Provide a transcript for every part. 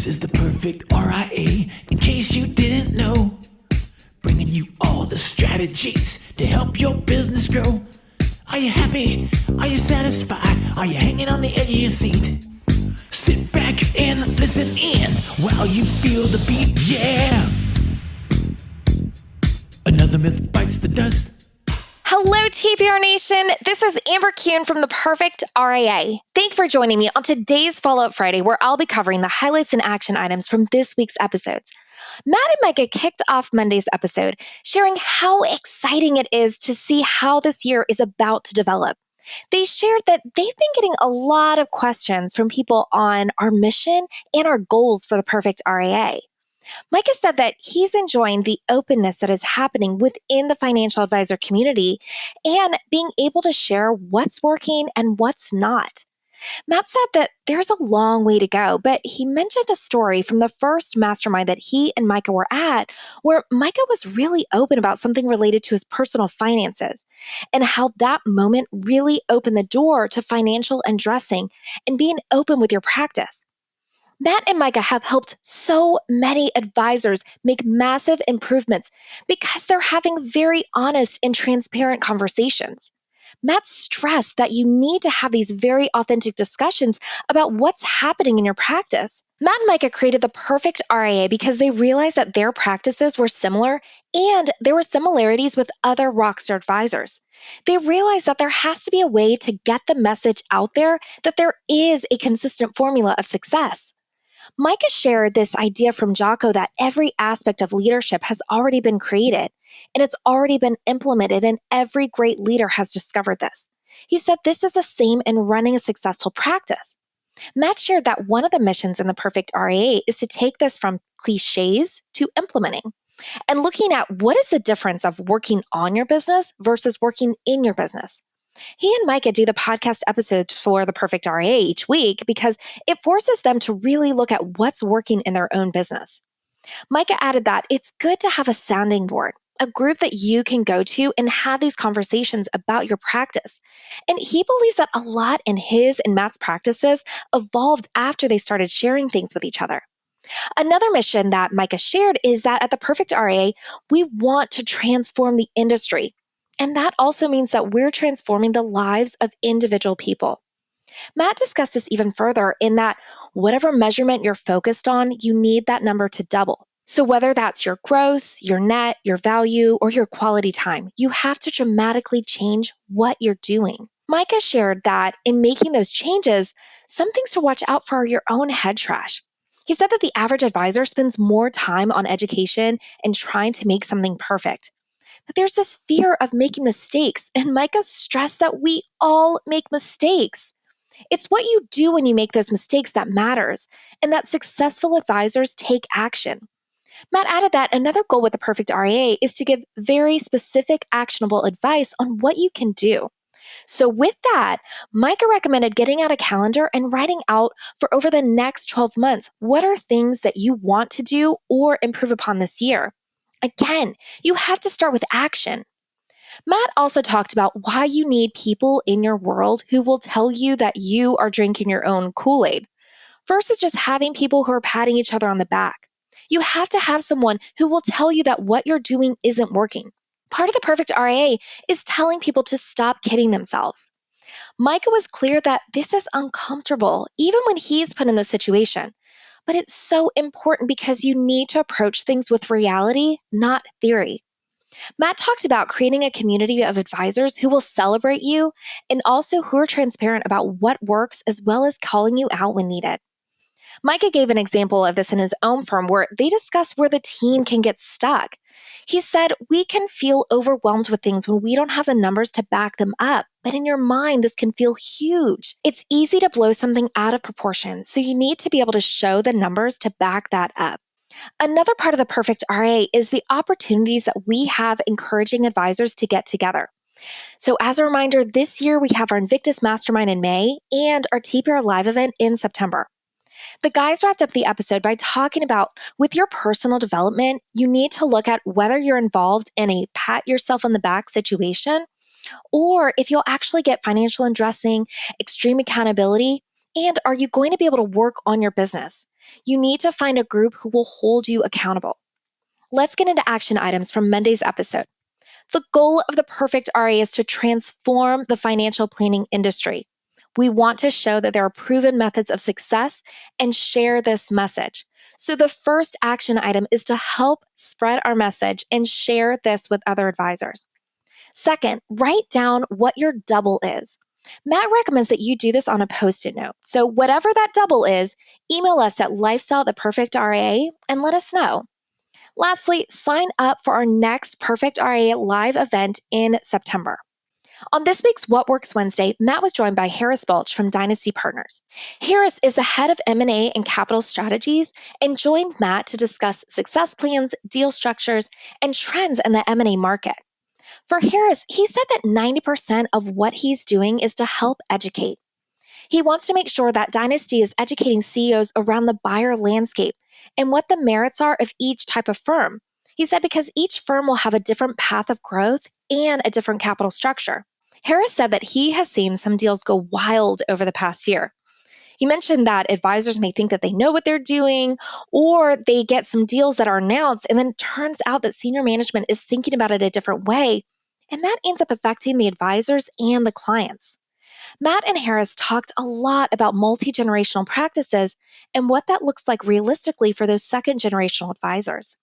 This is the perfect RIA, in case you didn't know. Bringing you all the strategies to help your business grow. Are you happy? Are you satisfied? Are you hanging on the edge of your seat? Sit back and listen in while you feel the beat, yeah! Another myth bites the dust. Hello, TPR Nation. This is Amber Kuhn from the Perfect RIA. Thank you for joining me on today's Follow-Up Friday, where I'll be covering the highlights and action items from this week's episodes. Matt and Micah kicked off Monday's episode, sharing how exciting it is to see how this year is about to develop. They shared that they've been getting a lot of questions from people on our mission and our goals for the Perfect RIA. Micah said that he's enjoying the openness that is happening within the financial advisor community and being able to share what's working and what's not. Matt said that there's a long way to go, but he mentioned a story from the first mastermind that he and Micah were at, where Micah was really open about something related to his personal finances and how that moment really opened the door to financial undressing and being open with your practice. Matt and Micah have helped so many advisors make massive improvements because they're having very honest and transparent conversations. Matt stressed that you need to have these very authentic discussions about what's happening in your practice. Matt and Micah created the Perfect RIA because they realized that their practices were similar and there were similarities with other rockstar advisors. They realized that there has to be a way to get the message out there that there is a consistent formula of success. Micah shared this idea from Jocko that every aspect of leadership has already been created and it's already been implemented, and every great leader has discovered this. He said this is the same in running a successful practice. Matt shared that one of the missions in the Perfect RIA is to take this from cliches to implementing and looking at what is the difference of working on your business versus working in your business. He and Micah do the podcast episodes for the Perfect RIA each week because it forces them to really look at what's working in their own business. Micah added that it's good to have a sounding board, a group that you can go to and have these conversations about your practice. And he believes that a lot in his and Matt's practices evolved after they started sharing things with each other. Another mission that Micah shared is that at the Perfect RIA, we want to transform the industry. And that also means that we're transforming the lives of individual people. Matt discussed this even further in that whatever measurement you're focused on, you need that number to double. So whether that's your gross, your net, your value, or your quality time, you have to dramatically change what you're doing. Micah shared that in making those changes, some things to watch out for are your own head trash. He said that the average advisor spends more time on education and trying to make something perfect. That there's this fear of making mistakes, and Micah stressed that we all make mistakes. It's what you do when you make those mistakes that matters, and that successful advisors take action. Matt added that another goal with the Perfect RIA is to give very specific, actionable advice on what you can do. So with that, Micah recommended getting out a calendar and writing out for over the next 12 months, what are things that you want to do or improve upon this year? Again, you have to start with action. Matt also talked about why you need people in your world who will tell you that you are drinking your own Kool-Aid versus just having people who are patting each other on the back. You have to have someone who will tell you that what you're doing isn't working. Part of the Perfect RIA is telling people to stop kidding themselves. Micah was clear that this is uncomfortable, even when he's put in this situation. But it's so important because you need to approach things with reality, not theory. Matt talked about creating a community of advisors who will celebrate you and also who are transparent about what works as well as calling you out when needed. Micah gave an example of this in his own firm where they discussed where the team can get stuck. He said, we can feel overwhelmed with things when we don't have the numbers to back them up, but in your mind, this can feel huge. It's easy to blow something out of proportion, so you need to be able to show the numbers to back that up. Another part of the Perfect RIA is the opportunities that we have encouraging advisors to get together. So as a reminder, this year we have our Invictus Mastermind in May and our TPR Live event in September. The guys wrapped up the episode by talking about with your personal development, you need to look at whether you're involved in a pat yourself on the back situation or if you'll actually get financial undressing, extreme accountability, and are you going to be able to work on your business? You need to find a group who will hold you accountable. Let's get into action items from Monday's episode. The goal of the perfect RIA is to transform the financial planning industry. We want to show that there are proven methods of success and share this message. So, the first action item is to help spread our message and share this with other advisors. Second, write down what your double is. Matt recommends that you do this on a post it note. So, whatever that double is, email us at lifestyle@theperfectria and let us know. Lastly, sign up for our next Perfect RIA live event in September. On this week's What Works Wednesday, Matt was joined by Harris Balch from Dynasty Partners. Harris is the head of M&A and capital strategies and joined Matt to discuss success plans, deal structures, and trends in the M&A market. For Harris, he said that 90% of what he's doing is to help educate. He wants to make sure that Dynasty is educating CEOs around the buyer landscape and what the merits are of each type of firm. He said because each firm will have a different path of growth and a different capital structure. Harris said that he has seen some deals go wild over the past year. He mentioned that advisors may think that they know what they're doing, or they get some deals that are announced, and then it turns out that senior management is thinking about it a different way, and that ends up affecting the advisors and the clients. Matt and Harris talked a lot about multi-generational practices and what that looks like realistically for those second generational advisors.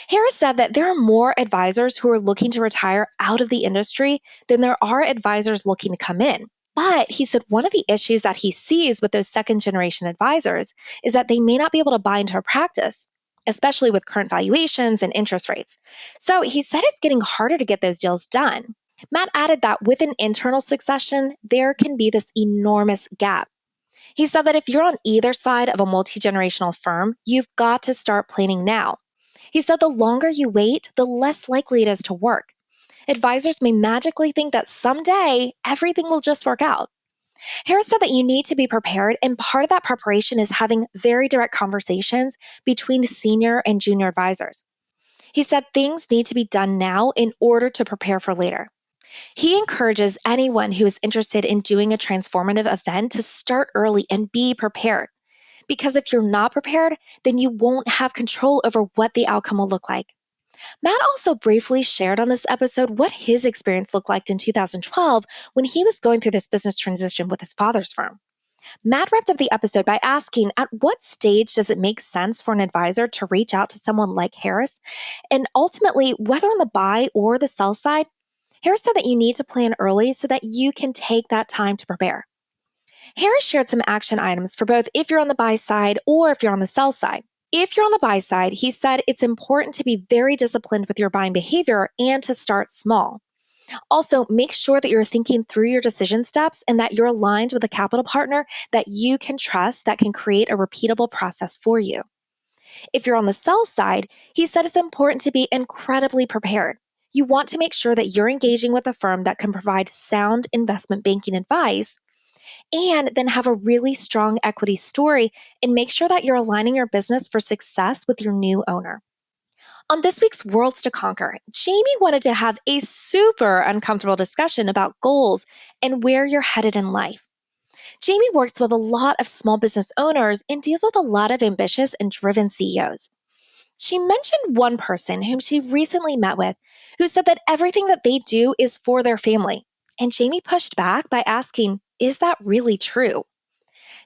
Harris said that there are more advisors who are looking to retire out of the industry than there are advisors looking to come in. But he said one of the issues that he sees with those second generation advisors is that they may not be able to buy into a practice, especially with current valuations and interest rates. So he said it's getting harder to get those deals done. Matt added that with an internal succession, there can be this enormous gap. He said that if you're on either side of a multi generational firm, you've got to start planning now. He said the longer you wait, the less likely it is to work. Advisors may magically think that someday everything will just work out. Harris said that you need to be prepared, and part of that preparation is having very direct conversations between senior and junior advisors. He said things need to be done now in order to prepare for later. He encourages anyone who is interested in doing a transformative event to start early and be prepared. Because if you're not prepared, then you won't have control over what the outcome will look like. Matt also briefly shared on this episode what his experience looked like in 2012 when he was going through this business transition with his father's firm. Matt wrapped up the episode by asking, at what stage does it make sense for an advisor to reach out to someone like Harris? And ultimately, whether on the buy or the sell side, Harris said that you need to plan early so that you can take that time to prepare. Harris shared some action items for both if you're on the buy side or if you're on the sell side. If you're on the buy side, he said it's important to be very disciplined with your buying behavior and to start small. Also, make sure that you're thinking through your decision steps and that you're aligned with a capital partner that you can trust that can create a repeatable process for you. If you're on the sell side, he said it's important to be incredibly prepared. You want to make sure that you're engaging with a firm that can provide sound investment banking advice and then have a really strong equity story and make sure that you're aligning your business for success with your new owner. On this week's Worlds to Conquer, Jamie wanted to have a super uncomfortable discussion about goals and where you're headed in life. Jamie works with a lot of small business owners and deals with a lot of ambitious and driven CEOs. She mentioned one person whom she recently met with who said that everything that they do is for their family. And Jamie pushed back by asking, is that really true?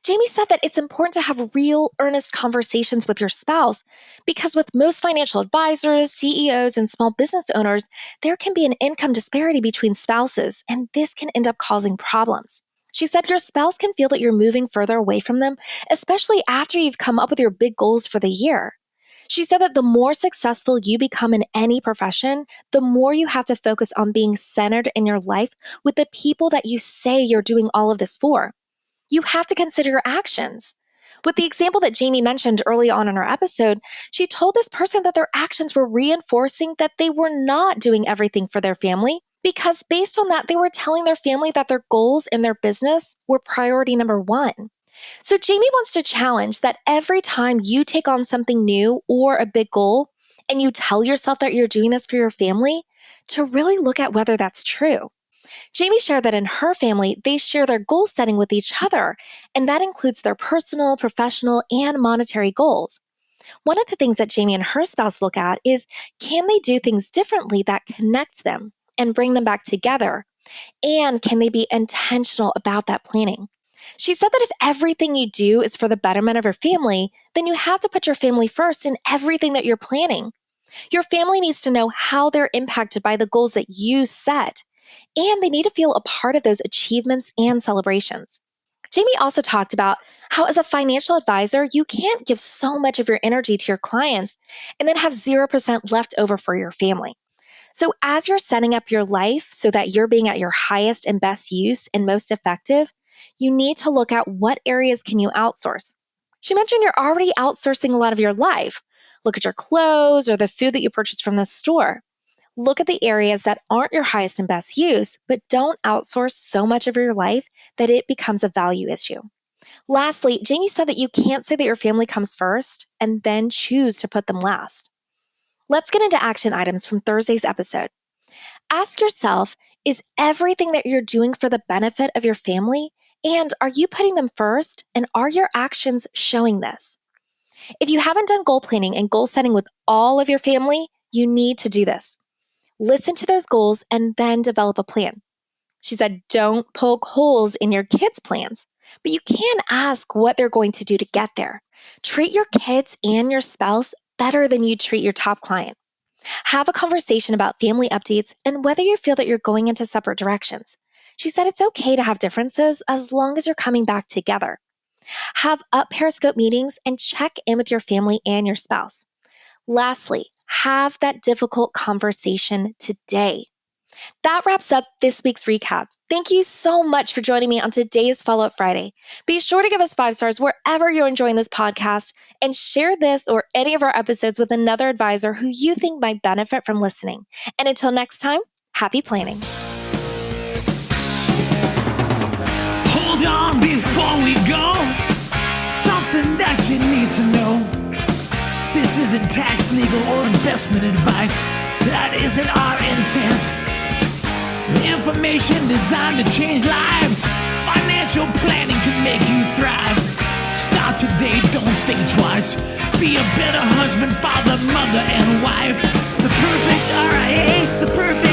Jamie said that it's important to have real, earnest conversations with your spouse because with most financial advisors, CEOs, and small business owners, there can be an income disparity between spouses, and this can end up causing problems. She said your spouse can feel that you're moving further away from them, especially after you've come up with your big goals for the year. She said that the more successful you become in any profession, the more you have to focus on being centered in your life with the people that you say you're doing all of this for. You have to consider your actions. With the example that Jamie mentioned early on in our episode, she told this person that their actions were reinforcing that they were not doing everything for their family because based on that, they were telling their family that their goals in their business were priority number one. So Jamie wants to challenge that every time you take on something new or a big goal and you tell yourself that you're doing this for your family, to really look at whether that's true. Jamie shared that in her family, they share their goal setting with each other, and that includes their personal, professional, and monetary goals. One of the things that Jamie and her spouse look at is, can they do things differently that connect them and bring them back together? And can they be intentional about that planning? She said that if everything you do is for the betterment of your family, then you have to put your family first in everything that you're planning. Your family needs to know how they're impacted by the goals that you set, and they need to feel a part of those achievements and celebrations. Jamie also talked about how, as a financial advisor, you can't give so much of your energy to your clients and then have 0% left over for your family. So, as you're setting up your life so that you're being at your highest and best use and most effective, you need to look at what areas can you outsource. She mentioned you're already outsourcing a lot of your life. Look at your clothes or the food that you purchase from the store. Look at the areas that aren't your highest and best use, but don't outsource so much of your life that it becomes a value issue. Lastly, Jamie said that you can't say that your family comes first and then choose to put them last. Let's get into action items from Thursday's episode. Ask yourself, is everything that you're doing for the benefit of your family? And are you putting them first? And are your actions showing this? If you haven't done goal planning and goal setting with all of your family, you need to do this. Listen to those goals and then develop a plan. She said, don't poke holes in your kids' plans, but you can ask what they're going to do to get there. Treat your kids and your spouse better than you treat your top client. Have a conversation about family updates and whether you feel that you're going into separate directions. She said it's okay to have differences as long as you're coming back together. Have up Periscope meetings and check in with your family and your spouse. Lastly, have that difficult conversation today. That wraps up this week's recap. Thank you so much for joining me on today's Follow Up Friday. Be sure to give us 5 stars wherever you're enjoying this podcast and share this or any of our episodes with another advisor who you think might benefit from listening. And until next time, happy planning. Hold on before we go. Something that you need to know. This isn't tax, legal, or investment advice. That isn't our intent. Information designed to change lives. Financial planning can make you thrive. Start today, don't think twice. Be a better husband, father, mother, and wife. The perfect RIA, the perfect